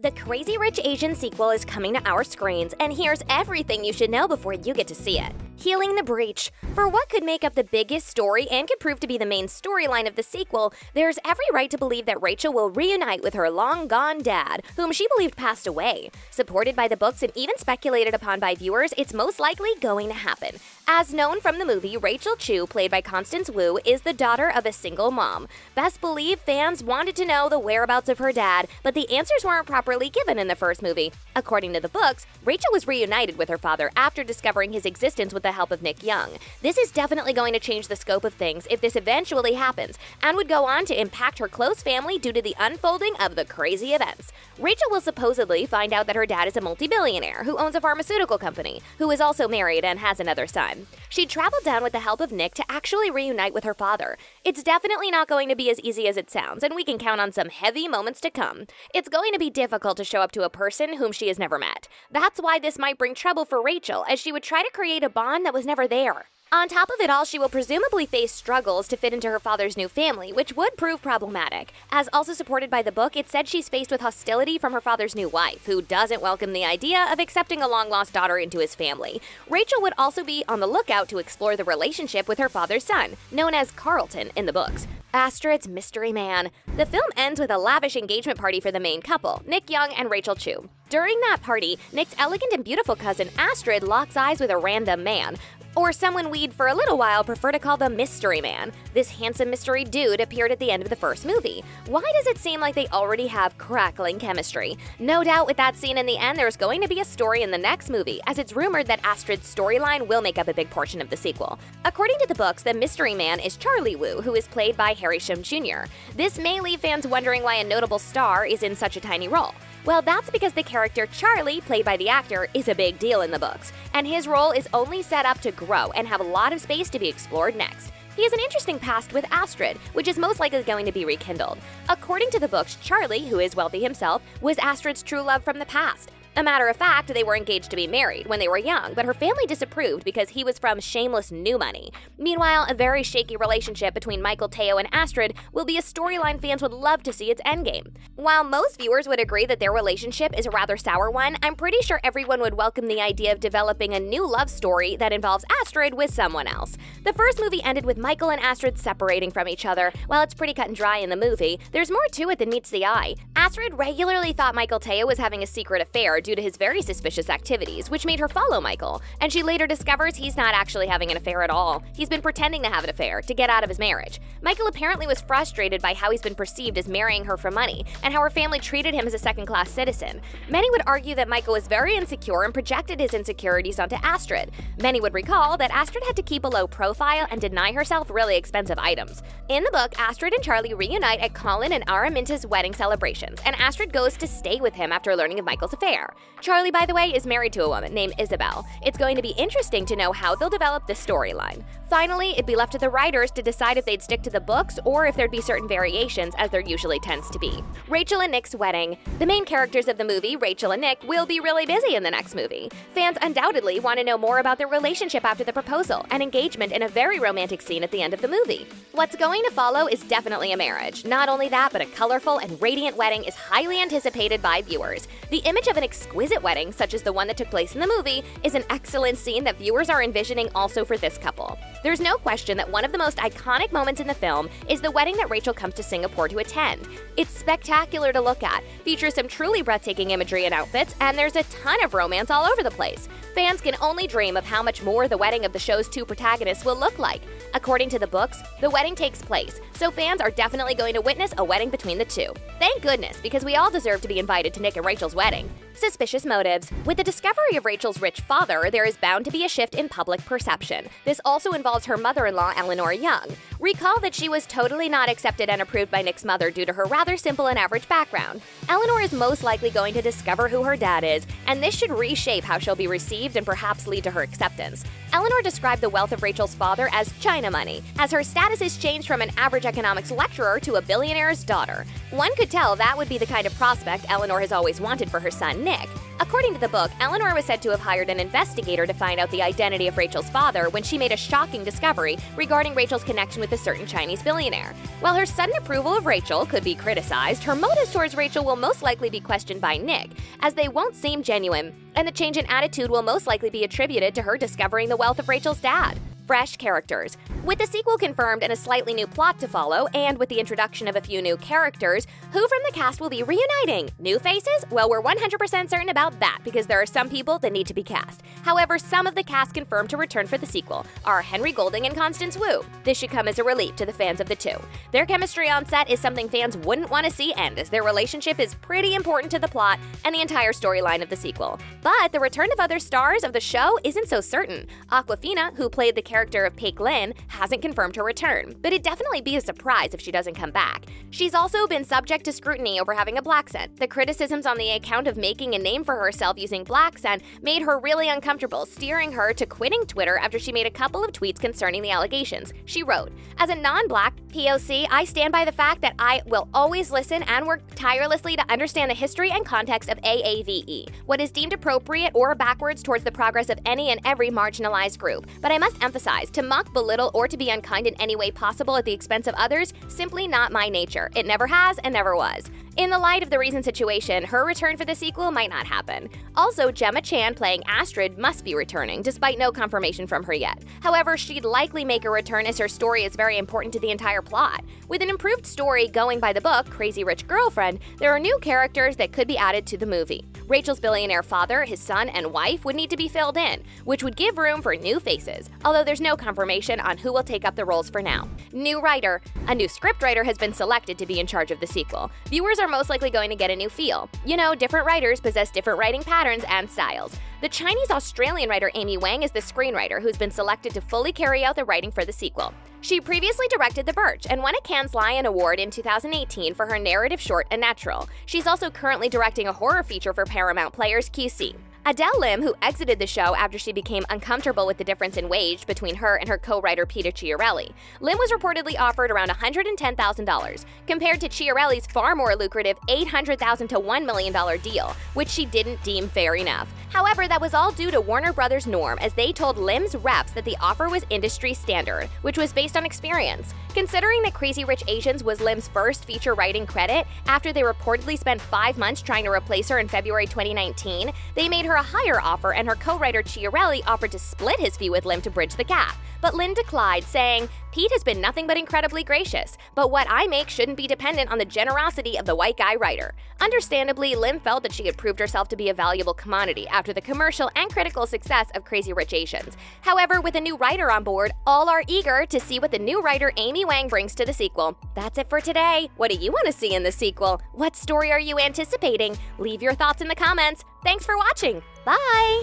The Crazy Rich Asians sequel is coming to our screens, and here's everything you should know before you get to see it. Healing the breach. For what could make up the biggest story and could prove to be the main storyline of the sequel, there's every right to believe that Rachel will reunite with her long-gone dad, whom she believed passed away. Supported by the books and even speculated upon by viewers, it's most likely going to happen. As known from the movie, Rachel Chu, played by Constance Wu, is the daughter of a single mom. Best believe fans wanted to know the whereabouts of her dad, but the answers weren't properly given in the first movie. According to the books, Rachel was reunited with her father after discovering his existence with the help of Nick Young. This is definitely going to change the scope of things if this eventually happens, and would go on to impact her close family due to the unfolding of the crazy events. Rachel will supposedly find out that her dad is a multi-billionaire who owns a pharmaceutical company, who is also married and has another son. She traveled down with the help of Nick to actually reunite with her father. It's definitely not going to be as easy as it sounds, and we can count on some heavy moments to come. It's going to be difficult to show up to a person whom she has never met. That's why this might bring trouble for Rachel, as she would try to create a bond that was never there. On top of it all, she will presumably face struggles to fit into her father's new family, which would prove problematic. As also supported by the book, it said she's faced with hostility from her father's new wife, who doesn't welcome the idea of accepting a long-lost daughter into his family. Rachel would also be on the lookout to explore the relationship with her father's son, known as Carlton in the books. Astrids Mystery Man. The film ends with a lavish engagement party for the main couple, Nick Young and Rachel Chu. During that party, Nick's elegant and beautiful cousin Astrid locks eyes with a random man, or someone we'd for a little while prefer to call the Mystery Man. This handsome mystery dude appeared at the end of the first movie. Why does it seem like they already have crackling chemistry? No doubt with that scene in the end, there's going to be a story in the next movie, as it's rumored that Astrid's storyline will make up a big portion of the sequel. According to the books, the Mystery Man is Charlie Wu, who is played by Harry Shum Jr. This may leave fans wondering why a notable star is in such a tiny role. Well, that's because the character Charlie, played by the actor, is a big deal in the books, and his role is only set up to grow and have a lot of space to be explored next. He has an interesting past with Astrid, which is most likely going to be rekindled. According to the books, Charlie, who is wealthy himself, was Astrid's true love from the past. A matter of fact, they were engaged to be married when they were young, but her family disapproved because he was from shameless new money. Meanwhile, a very shaky relationship between Michael Teo and Astrid will be a storyline fans would love to see its endgame. While most viewers would agree that their relationship is a rather sour one, I'm pretty sure everyone would welcome the idea of developing a new love story that involves Astrid with someone else. The first movie ended with Michael and Astrid separating from each other. While it's pretty cut and dry in the movie, there's more to it than meets the eye. Astrid regularly thought Michael Teo was having a secret affair due to his very suspicious activities, which made her follow Michael, and she later discovers he's not actually having an affair at all. He's been pretending to have an affair to get out of his marriage. Michael apparently was frustrated by how he's been perceived as marrying her for money, and how her family treated him as a second-class citizen. Many would argue that Michael was very insecure and projected his insecurities onto Astrid. Many would recall that Astrid had to keep a low profile and deny herself really expensive items. In the book, Astrid and Charlie reunite at Colin and Araminta's wedding celebrations, and Astrid goes to stay with him after learning of Michael's affair. Charlie, by the way, is married to a woman named Isabel. It's going to be interesting to know how they'll develop this storyline. Finally, it'd be left to the writers to decide if they'd stick to the books or if there'd be certain variations, as there usually tends to be. Rachel and Nick's wedding. The main characters of the movie, Rachel and Nick, will be really busy in the next movie. Fans undoubtedly want to know more about their relationship after the proposal and engagement in a very romantic scene at the end of the movie. What's going to follow is definitely a marriage. Not only that, but a colorful and radiant wedding is highly anticipated by viewers. The image of an exquisite wedding, such as the one that took place in the movie, is an excellent scene that viewers are envisioning also for this couple. There's no question that one of the most iconic moments in the film is the wedding that Rachel comes to Singapore to attend. It's spectacular to look at, features some truly breathtaking imagery and outfits, and there's a ton of romance all over the place. Fans can only dream of how much more the wedding of the show's two protagonists will look like. According to the books, the wedding takes place, so fans are definitely going to witness a wedding between the two. Thank goodness, because we all deserve to be invited to Nick and Rachel's wedding. Suspicious motives. With the discovery of Rachel's rich father, there is bound to be a shift in public perception. This also involves her mother-in-law, Eleanor Young. Recall that she was totally not accepted and approved by Nick's mother due to her rather simple and average background. Eleanor is most likely going to discover who her dad is, and this should reshape how she'll be received and perhaps lead to her acceptance. Eleanor described the wealth of Rachel's father as China money, as her status has changed from an average economics lecturer to a billionaire's daughter. One could tell that would be the kind of prospect Eleanor has always wanted for her son, Nick. According to the book, Eleanor was said to have hired an investigator to find out the identity of Rachel's father when she made a shocking discovery regarding Rachel's connection with a certain Chinese billionaire. While her sudden approval of Rachel could be criticized, her motives towards Rachel will most likely be questioned by Nick, as they won't seem genuine, and the change in attitude will most likely be attributed to her discovering the wealth of Rachel's dad. Fresh characters. With the sequel confirmed and a slightly new plot to follow, and with the introduction of a few new characters, who from the cast will be reuniting? New faces? Well, we're 100% certain about that because there are some people that need to be cast. However, some of the cast confirmed to return for the sequel are Henry Golding and Constance Wu. This should come as a relief to the fans of the two. Their chemistry on set is something fans wouldn't want to see end, as their relationship is pretty important to the plot and the entire storyline of the sequel. But the return of other stars of the show isn't so certain. Awkwafina, who played the character of Peik Lin, hasn't confirmed her return, but it'd definitely be a surprise if she doesn't come back. She's also been subject to scrutiny over having a black scent. The criticisms on the account of making a name for herself using black scent made her really uncomfortable, steering her to quitting Twitter after she made a couple of tweets concerning the allegations. She wrote, "As a non-black POC, I stand by the fact that I will always listen and work tirelessly to understand the history and context of AAVE, what is deemed appropriate or backwards towards the progress of any and every marginalized group. But I must emphasize, to mock, belittle, or to be unkind in any way possible at the expense of others, simply not my nature. It never has and never was." In the light of the recent situation, her return for the sequel might not happen. Also, Gemma Chan playing Astrid must be returning, despite no confirmation from her yet. However, she'd likely make a return as her story is very important to the entire plot. With an improved story going by the book, Crazy Rich Girlfriend, there are new characters that could be added to the movie. Rachel's billionaire father, his son, and wife would need to be filled in, which would give room for new faces, although there's no confirmation on who will take up the roles for now. New writer. A new scriptwriter has been selected to be in charge of the sequel. Viewers are most likely going to get a new feel. You know, different writers possess different writing patterns and styles. The Chinese-Australian writer Amy Wang is the screenwriter who's been selected to fully carry out the writing for the sequel. She previously directed The Birch and won a Cannes Lion Award in 2018 for her narrative short A Natural. She's also currently directing a horror feature for Paramount Players QC. Adele Lim, who exited the show after she became uncomfortable with the difference in wage between her and her co-writer Peter Chiarelli. Lim was reportedly offered around $110,000, compared to Chiarelli's far more lucrative $800,000 to $1 million deal, which she didn't deem fair enough. However, that was all due to Warner Brothers' norm, as they told Lim's reps that the offer was industry standard, which was based on experience. Considering that Crazy Rich Asians was Lim's first feature writing credit, after they reportedly spent 5 months trying to replace her in February 2019, they made her a higher offer, and her co-writer Chiarelli offered to split his fee with Lim to bridge the gap. But Lim declined, saying, "Pete has been nothing but incredibly gracious, but what I make shouldn't be dependent on the generosity of the white guy writer." Understandably, Lim felt that she had proved herself to be a valuable commodity after the commercial and critical success of Crazy Rich Asians. However, with a new writer on board, all are eager to see what the new writer Amy Wang brings to the sequel. That's it for today. What do you want to see in the sequel? What story are you anticipating? Leave your thoughts in the comments. Thanks for watching. Bye!